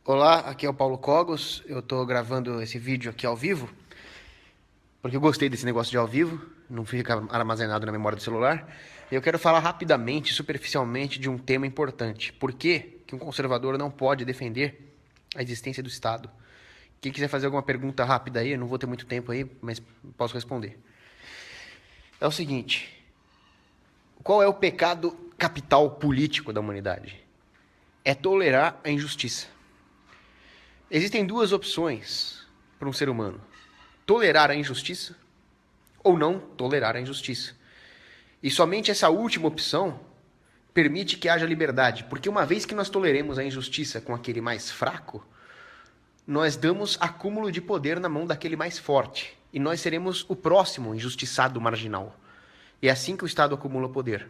Olá, aqui é o Paulo Cogos. Eu tô gravando esse vídeo aqui ao vivo, porque eu gostei desse negócio de ao vivo, não fica armazenado na memória do celular. E eu quero falar rapidamente, superficialmente, de um tema importante. Por que um conservador não pode defender a existência do Estado? Quem quiser fazer alguma pergunta rápida aí, eu não vou ter muito tempo aí, mas posso responder. É o seguinte: qual é o pecado capital político da humanidade? É tolerar a injustiça. Existem duas opções para um ser humano: tolerar a injustiça ou não tolerar a injustiça. E somente essa última opção permite que haja liberdade, porque uma vez que nós toleremos a injustiça com aquele mais fraco, nós damos acúmulo de poder na mão daquele mais forte, e nós seremos o próximo injustiçado marginal. E é assim que o Estado acumula poder.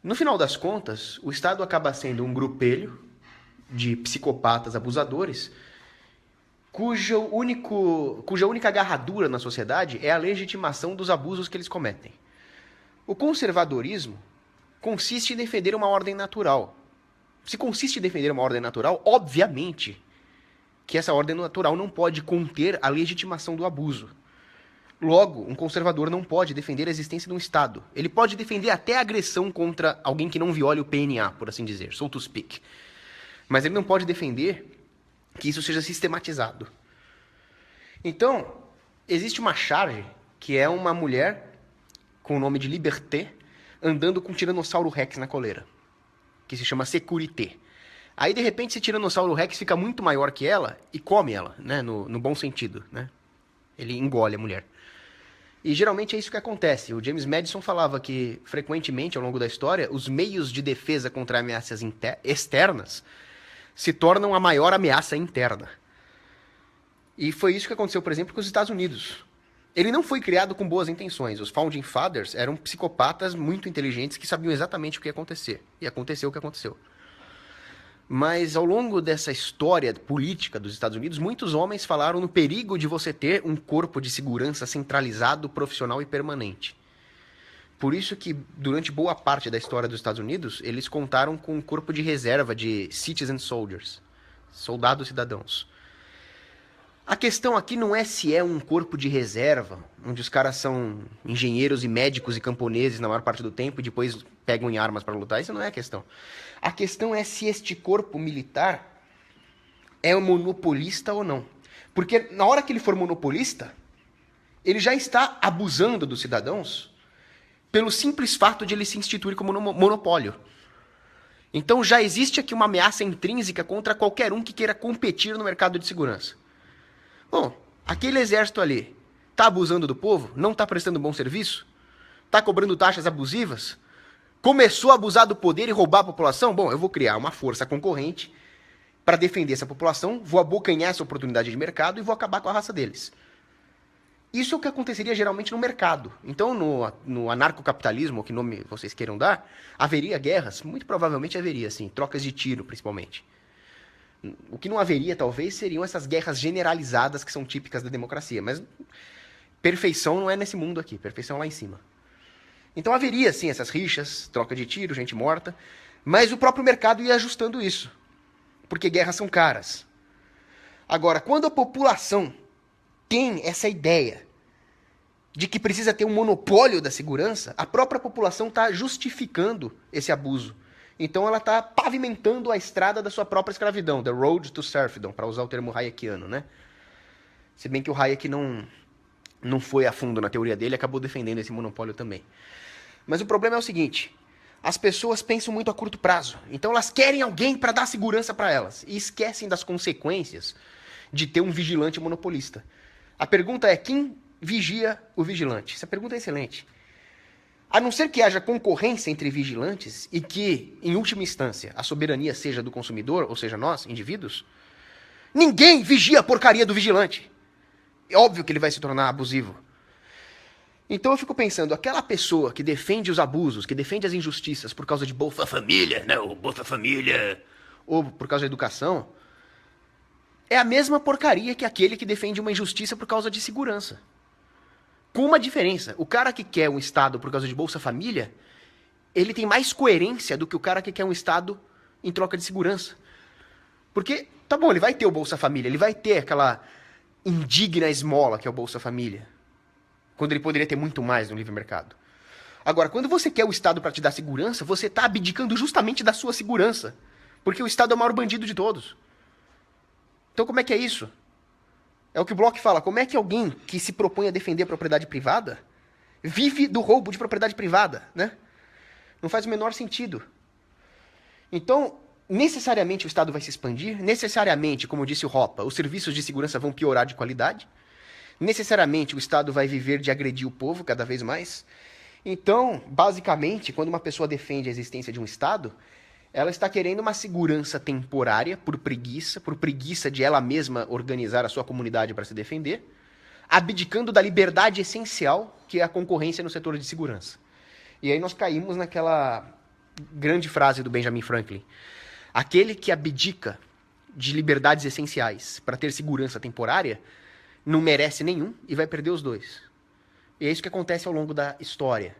No final das contas, o Estado acaba sendo um grupelho de psicopatas abusadores cuja única agarradura na sociedade é a legitimação dos abusos que eles cometem. O conservadorismo consiste em defender uma ordem natural. Se consiste em defender uma ordem natural, obviamente que essa ordem natural não pode conter a legitimação do abuso. Logo, um conservador não pode defender a existência de um Estado. Ele pode defender até a agressão contra alguém que não viole o PNA, por assim dizer, so to speak. Mas ele não pode defender que isso seja sistematizado. Então, existe uma charge que é uma mulher com o nome de Liberté andando com um Tiranossauro Rex na coleira, que se chama Securité. Aí, de repente, esse Tiranossauro Rex fica muito maior que ela e come ela, né? No bom sentido, né? Ele engole a mulher. E geralmente é isso que acontece. O James Madison falava que, frequentemente, ao longo da história, os meios de defesa contra ameaças externas se tornam a maior ameaça interna. E foi isso que aconteceu, por exemplo, com os Estados Unidos. Ele não foi criado com boas intenções. Os Founding Fathers eram psicopatas muito inteligentes que sabiam exatamente o que ia acontecer. E aconteceu o que aconteceu. Mas ao longo dessa história política dos Estados Unidos, muitos homens falaram no perigo de você ter um corpo de segurança centralizado, profissional e permanente. Por isso que, durante boa parte da história dos Estados Unidos, eles contaram com um corpo de reserva de citizen soldiers, soldados cidadãos. A questão aqui não é se é um corpo de reserva, onde os caras são engenheiros e médicos e camponeses na maior parte do tempo e depois pegam em armas para lutar. Isso não é a questão. A questão é se este corpo militar é um monopolista ou não. Porque na hora que ele for monopolista, ele já está abusando dos cidadãos pelo simples fato de ele se instituir como monopólio. Então já existe aqui uma ameaça intrínseca contra qualquer um que queira competir no mercado de segurança. Bom, aquele exército ali está abusando do povo? Não está prestando bom serviço? Está cobrando taxas abusivas? Começou a abusar do poder e roubar a população? Bom, eu vou criar uma força concorrente para defender essa população, vou abocanhar essa oportunidade de mercado e vou acabar com a raça deles. Isso é o que aconteceria geralmente no mercado. Então, no anarcocapitalismo, que nome vocês queiram dar, haveria guerras? Muito provavelmente haveria, sim. Trocas de tiro, principalmente. O que não haveria, talvez, seriam essas guerras generalizadas que são típicas da democracia. Mas perfeição não é nesse mundo aqui. Perfeição é lá em cima. Então haveria, sim, essas rixas, troca de tiro, gente morta. Mas o próprio mercado ia ajustando isso. Porque guerras são caras. Agora, quando a população tem essa ideia de que precisa ter um monopólio da segurança, a própria população está justificando esse abuso. Então ela está pavimentando a estrada da sua própria escravidão, the road to serfdom, para usar o termo hayekiano, né? Se bem que o Hayek não foi a fundo na teoria dele, acabou defendendo esse monopólio também. Mas o problema é o seguinte: as pessoas pensam muito a curto prazo. Então elas querem alguém para dar segurança para elas e esquecem das consequências de ter um vigilante monopolista. A pergunta é: quem vigia o vigilante? Essa pergunta é excelente. A não ser que haja concorrência entre vigilantes e que, em última instância, a soberania seja do consumidor, ou seja, nós, indivíduos, ninguém vigia a porcaria do vigilante. É óbvio que ele vai se tornar abusivo. Então eu fico pensando, aquela pessoa que defende os abusos, que defende as injustiças por causa de Bolsa Família, não, Bolsa Família, ou por causa da educação, é a mesma porcaria que aquele que defende uma injustiça por causa de segurança. Com uma diferença: o cara que quer um Estado por causa de Bolsa Família, ele tem mais coerência do que o cara que quer um Estado em troca de segurança. Porque, tá bom, ele vai ter o Bolsa Família, ele vai ter aquela indigna esmola que é o Bolsa Família, quando ele poderia ter muito mais no livre mercado. Agora, quando você quer o Estado para te dar segurança, você está abdicando justamente da sua segurança, porque o Estado é o maior bandido de todos. Então, como é que é isso? É o que o Bloch fala, como é que alguém que se propõe a defender a propriedade privada vive do roubo de propriedade privada, né? Não faz o menor sentido. Então, necessariamente o Estado vai se expandir, necessariamente, como disse o Hoppe, os serviços de segurança vão piorar de qualidade, necessariamente o Estado vai viver de agredir o povo cada vez mais. Então, basicamente, quando uma pessoa defende a existência de um Estado, ela está querendo uma segurança temporária por preguiça de ela mesma organizar a sua comunidade para se defender, abdicando da liberdade essencial que é a concorrência no setor de segurança. E aí nós caímos naquela grande frase do Benjamin Franklin: aquele que abdica de liberdades essenciais para ter segurança temporária não merece nenhum e vai perder os dois. E é isso que acontece ao longo da história.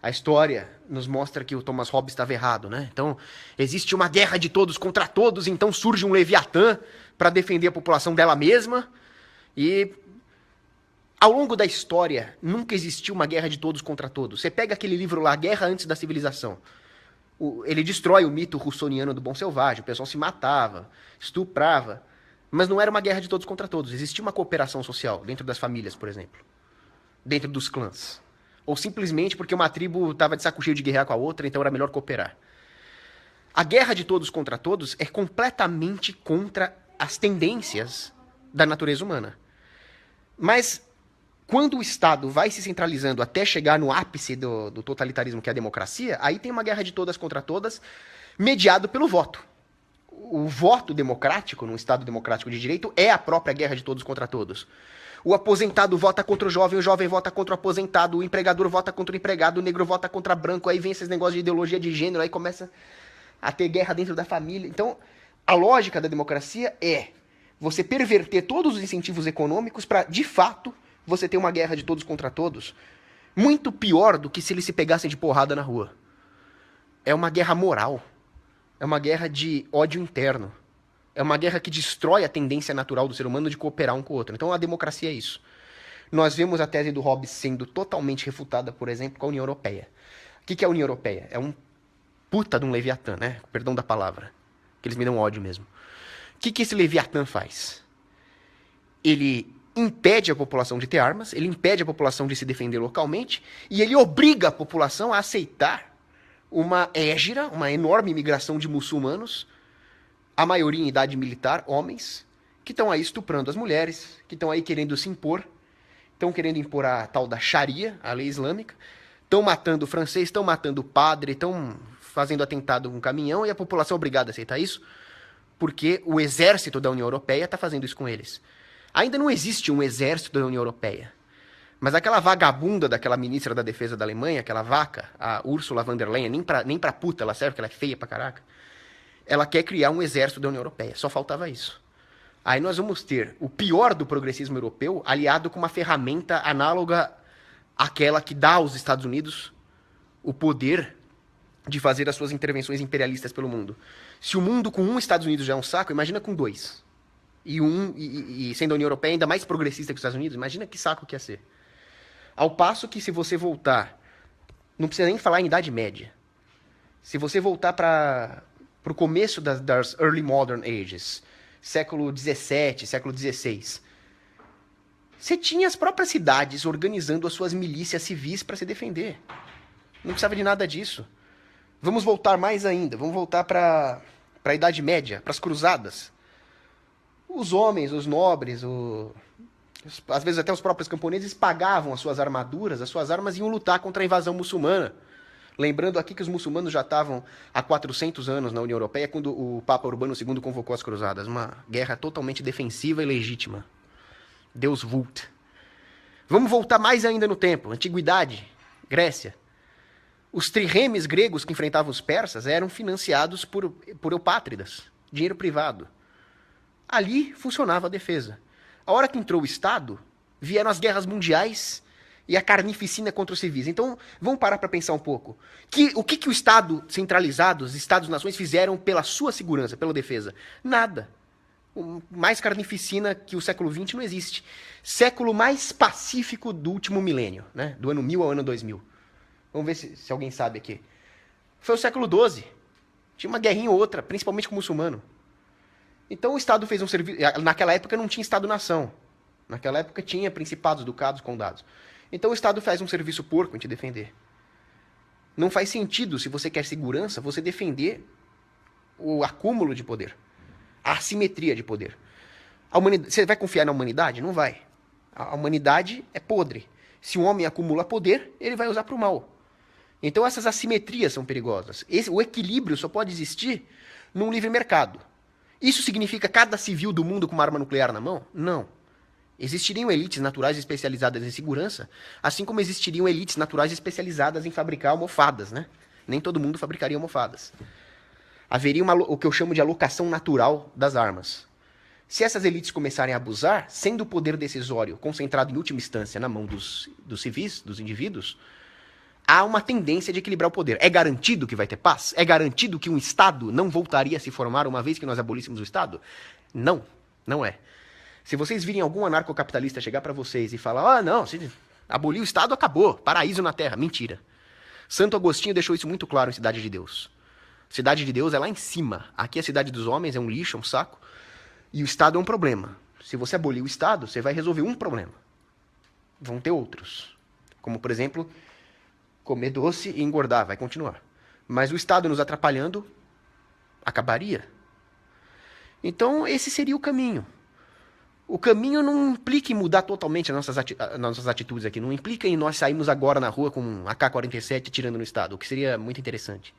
A história nos mostra que o Thomas Hobbes estava errado, né? Então, existe uma guerra de todos contra todos, então surge um Leviatã para defender a população dela mesma. E ao longo da história, nunca existiu uma guerra de todos contra todos. Você pega aquele livro lá, Guerra Antes da Civilização. Ele destrói o mito russoniano do bom selvagem, o pessoal se matava, estuprava. Mas não era uma guerra de todos contra todos. Existia uma cooperação social dentro das famílias, por exemplo. Dentro dos clãs. Ou simplesmente porque uma tribo estava de saco cheio de guerrear com a outra, então era melhor cooperar. A guerra de todos contra todos é completamente contra as tendências da natureza humana. Mas quando o Estado vai se centralizando até chegar no ápice do totalitarismo, que é a democracia, aí tem uma guerra de todas contra todas, mediado pelo voto. O voto democrático, num Estado democrático de direito, é a própria guerra de todos contra todos. O aposentado vota contra o jovem vota contra o aposentado, o empregador vota contra o empregado, o negro vota contra branco, aí vem esses negócios de ideologia de gênero, aí começa a ter guerra dentro da família. Então, a lógica da democracia é você perverter todos os incentivos econômicos para, de fato, você ter uma guerra de todos contra todos, muito pior do que se eles se pegassem de porrada na rua. É uma guerra moral. É uma guerra de ódio interno. É uma guerra que destrói a tendência natural do ser humano de cooperar um com o outro. Então a democracia é isso. Nós vemos a tese do Hobbes sendo totalmente refutada, por exemplo, com a União Europeia. O que é a União Europeia? É um puta de um Leviatã, né? Perdão da palavra. Que eles me dão ódio mesmo. O que esse Leviatã faz? Ele impede a população de ter armas, ele impede a população de se defender localmente, e ele obriga a população a aceitar uma hégira, uma enorme imigração de muçulmanos, a maioria em idade militar, homens, que estão aí estuprando as mulheres, que estão aí querendo se impor, estão querendo impor a tal da Sharia, a lei islâmica, estão matando o francês, estão matando o padre, estão fazendo atentado com um caminhão, e a população é obrigada a aceitar isso, porque o exército da União Europeia está fazendo isso com eles. Ainda não existe um exército da União Europeia, mas aquela vagabunda daquela ministra da Defesa da Alemanha, aquela vaca, a Ursula von der Leyen, nem pra puta ela serve, porque ela é feia pra caraca, ela quer criar um exército da União Europeia. Só faltava isso. Aí nós vamos ter o pior do progressismo europeu aliado com uma ferramenta análoga àquela que dá aos Estados Unidos o poder de fazer as suas intervenções imperialistas pelo mundo. Se o mundo com um Estados Unidos já é um saco, imagina com dois. E sendo a União Europeia ainda mais progressista que os Estados Unidos, imagina que saco que ia ser. Ao passo que se você voltar, não precisa nem falar em Idade Média, se você voltar para o começo das Early Modern Ages, século XVII, século XVI, você tinha as próprias cidades organizando as suas milícias civis para se defender. Não precisava de nada disso. Vamos voltar mais ainda, vamos voltar para a Idade Média, para as cruzadas. Os homens, os nobres, às vezes até os próprios camponeses pagavam as suas armaduras, as suas armas e iam lutar contra a invasão muçulmana. Lembrando aqui que os muçulmanos já estavam há 400 anos na União Europeia quando o Papa Urbano II convocou as cruzadas. Uma guerra totalmente defensiva e legítima. Deus vult. Vamos voltar mais ainda no tempo. Antiguidade, Grécia. Os triremes gregos que enfrentavam os persas eram financiados por eupátridas, dinheiro privado. Ali funcionava a defesa. A hora que entrou o Estado, vieram as guerras mundiais e a carnificina contra os civis. Então, vamos parar para pensar um pouco. O que o Estado centralizado, os Estados-nações, fizeram pela sua segurança, pela defesa? Nada. Mais carnificina que o século XX não existe. Século mais pacífico do último milênio, né? Do ano 1000 ao ano 2000. Vamos ver se alguém sabe aqui. Foi o século XII. Tinha uma guerrinha ou outra, principalmente com o muçulmano. Então o Estado fez um serviço... Naquela época não tinha Estado-nação. Naquela época tinha principados, ducados, condados. Então o Estado faz um serviço porco em te defender. Não faz sentido, se você quer segurança, você defender o acúmulo de poder. A assimetria de poder. Você vai confiar na humanidade? Não vai. A humanidade é podre. Se um homem acumula poder, ele vai usar para o mal. Então essas assimetrias são perigosas. O equilíbrio só pode existir num livre mercado. Isso significa cada civil do mundo com uma arma nuclear na mão? Não. Existiriam elites naturais especializadas em segurança, assim como existiriam elites naturais especializadas em fabricar almofadas, né? Nem todo mundo fabricaria almofadas. Haveria o que eu chamo de alocação natural das armas. Se essas elites começarem a abusar, sendo o poder decisório concentrado em última instância na mão dos civis, dos indivíduos, há uma tendência de equilibrar o poder. É garantido que vai ter paz? É garantido que um Estado não voltaria a se formar uma vez que nós abolíssemos o Estado? Não, não é. Se vocês virem algum anarcocapitalista chegar para vocês e falar, não, se abolir o Estado, acabou, paraíso na Terra. Mentira. Santo Agostinho deixou isso muito claro em Cidade de Deus. Cidade de Deus é lá em cima. Aqui a cidade dos homens é um lixo, é um saco. E o Estado é um problema. Se você abolir o Estado, você vai resolver um problema. Vão ter outros. Como, por exemplo, comer doce e engordar, vai continuar. Mas o Estado nos atrapalhando, acabaria. Então, esse seria o caminho. O caminho não implica em mudar totalmente as nossas atitudes aqui. Não implica em nós sairmos agora na rua com um AK-47 tirando no Estado, o que seria muito interessante.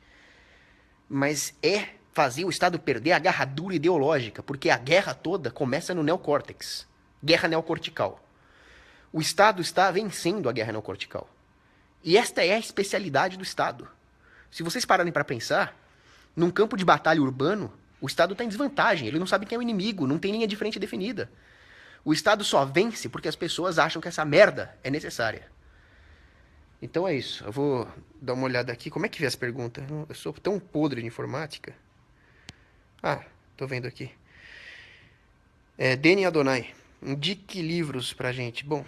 Mas é fazer o Estado perder a agarradura ideológica, porque a guerra toda começa no neocórtex. Guerra neocortical. O Estado está vencendo a guerra neocortical. E esta é a especialidade do Estado. Se vocês pararem para pensar, num campo de batalha urbano, o Estado está em desvantagem. Ele não sabe quem é o inimigo, não tem linha de frente definida. O Estado só vence porque as pessoas acham que essa merda é necessária. Então é isso. Eu vou dar uma olhada aqui. Como é que vê as perguntas? Eu sou tão podre de informática. Tô vendo aqui. Deni Adonai. Indique livros pra gente. Bom,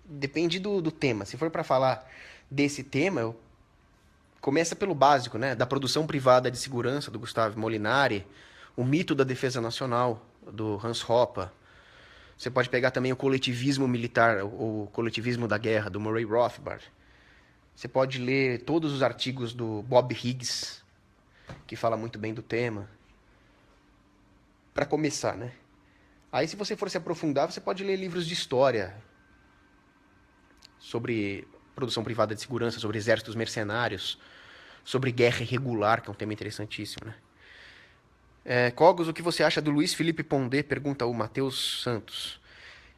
depende do tema. Se for para falar desse tema, começa pelo básico, né? Da produção privada de segurança, do Gustavo Molinari. O mito da defesa nacional, do Hans Hoppe. Você pode pegar também o coletivismo militar, o coletivismo da guerra, do Murray Rothbard. Você pode ler todos os artigos do Bob Higgs, que fala muito bem do tema. Para começar, né? Aí, se você for se aprofundar, você pode ler livros de história sobre produção privada de segurança, sobre exércitos mercenários, sobre guerra irregular, que é um tema interessantíssimo, né? Cogos, o que você acha do Luiz Felipe Pondé? Pergunta o Matheus Santos.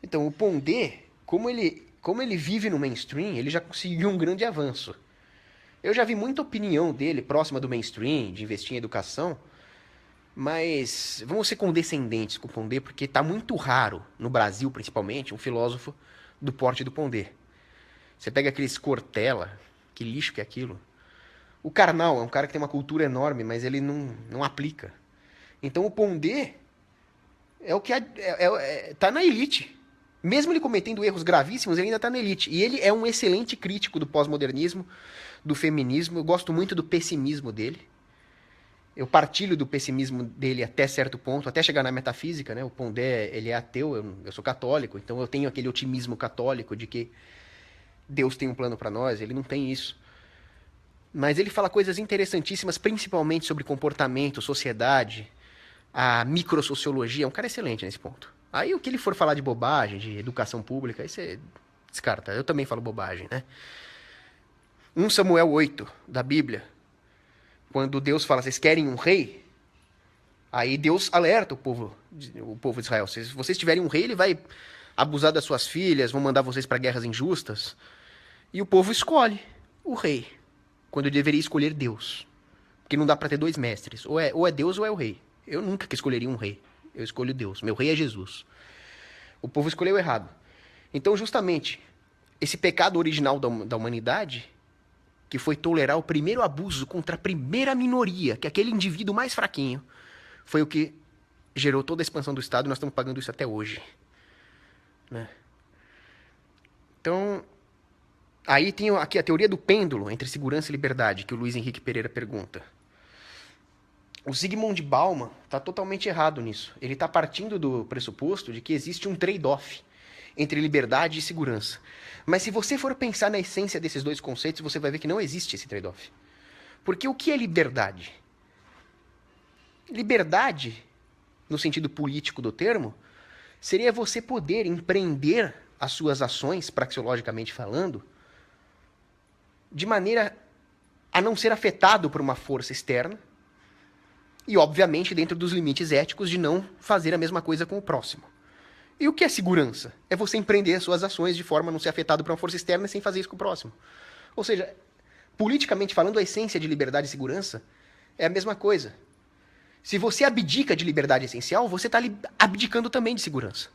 Então, o Pondé, como ele vive no mainstream, ele já conseguiu um grande avanço. Eu já vi muita opinião dele próxima do mainstream, de investir em educação, mas vamos ser condescendentes com o Pondé, porque está muito raro, no Brasil principalmente, um filósofo do porte do Pondé. Você pega aqueles Cortella, que lixo que é aquilo. O Karnal é um cara que tem uma cultura enorme, mas ele não aplica. Então o Pondé é o que tá na elite. Mesmo ele cometendo erros gravíssimos, ele ainda está na elite. E ele é um excelente crítico do pós-modernismo, do feminismo. Eu gosto muito do pessimismo dele. Eu partilho do pessimismo dele até certo ponto, até chegar na metafísica, né? O Pondé, ele é ateu, eu sou católico, então eu tenho aquele otimismo católico de que Deus tem um plano para nós. Ele não tem isso. Mas ele fala coisas interessantíssimas, principalmente sobre comportamento, sociedade, a microsociologia. É um cara excelente nesse ponto. Aí o que ele for falar de bobagem, de educação pública, aí você descarta. Eu também falo bobagem, né? 1 Samuel 8, da Bíblia, quando Deus fala, vocês querem um rei? Aí Deus alerta o povo de Israel. Se vocês tiverem um rei, ele vai abusar das suas filhas, vão mandar vocês para guerras injustas. E o povo escolhe o rei, quando deveria escolher Deus. Porque não dá para ter dois mestres. Ou é Deus ou é o rei. Eu nunca que escolheria um rei. Eu escolho Deus. Meu rei é Jesus. O povo escolheu errado. Então, justamente, esse pecado original da humanidade, que foi tolerar o primeiro abuso contra a primeira minoria, que é aquele indivíduo mais fraquinho, foi o que gerou toda a expansão do Estado e nós estamos pagando isso até hoje. Né? Então, aí tem aqui a teoria do pêndulo entre segurança e liberdade, que o Luiz Henrique Pereira pergunta. O Zygmunt Bauman está totalmente errado nisso. Ele está partindo do pressuposto de que existe um trade-off entre liberdade e segurança. Mas se você for pensar na essência desses dois conceitos, você vai ver que não existe esse trade-off. Porque o que é liberdade? Liberdade, no sentido político do termo, seria você poder empreender as suas ações, praxeologicamente falando, de maneira a não ser afetado por uma força externa e, obviamente, dentro dos limites éticos de não fazer a mesma coisa com o próximo. E o que é segurança? É você empreender as suas ações de forma a não ser afetado por uma força externa sem fazer isso com o próximo. Ou seja, politicamente falando, a essência de liberdade e segurança é a mesma coisa. Se você abdica de liberdade essencial, você está abdicando também de segurança.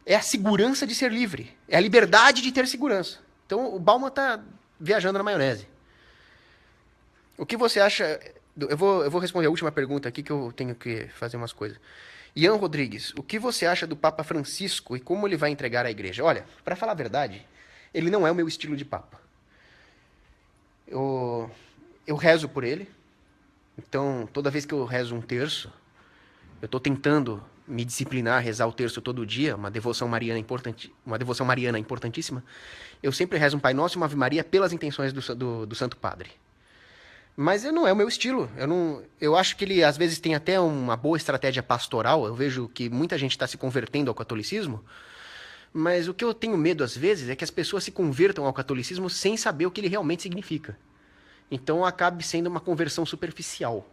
É a segurança de ser livre. É a liberdade de ter segurança. Então, o Bauman está viajando na maionese. O que você acha... Eu vou responder a última pergunta aqui, que eu tenho que fazer umas coisas. Ian Rodrigues, o que você acha do Papa Francisco e como ele vai entregar a igreja? Olha, para falar a verdade, ele não é o meu estilo de Papa. Eu rezo por ele. Então, toda vez que eu rezo um terço, eu estou tentando me disciplinar a rezar o terço todo dia, uma devoção mariana importantíssima. Eu sempre rezo um Pai Nosso e uma Ave Maria pelas intenções do Santo Padre. Mas não é o meu estilo. Eu acho que ele, às vezes, tem até uma boa estratégia pastoral. Eu vejo que muita gente está se convertendo ao catolicismo. Mas o que eu tenho medo, às vezes, é que as pessoas se convertam ao catolicismo sem saber o que ele realmente significa. Então, acabe sendo uma conversão superficial.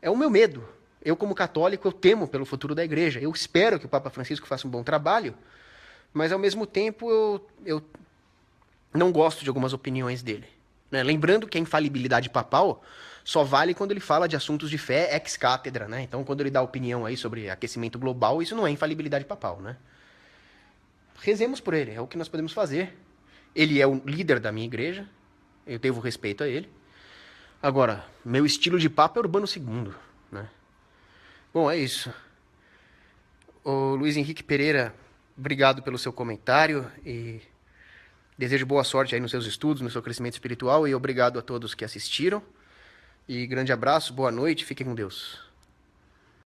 É o meu medo. Eu, como católico, eu temo pelo futuro da igreja. Eu espero que o Papa Francisco faça um bom trabalho, mas, ao mesmo tempo, eu não gosto de algumas opiniões dele. Né? Lembrando que a infalibilidade papal só vale quando ele fala de assuntos de fé ex cátedra. Né? Então, quando ele dá opinião aí sobre aquecimento global, isso não é infalibilidade papal. Né? Rezemos por ele, é o que nós podemos fazer. Ele é o líder da minha igreja, eu devo respeito a ele. Agora, meu estilo de papa é Urbano II, né? Bom, é isso. O Luiz Henrique Pereira, obrigado pelo seu comentário e desejo boa sorte aí nos seus estudos, no seu crescimento espiritual e obrigado a todos que assistiram. E grande abraço, boa noite, fiquem com Deus.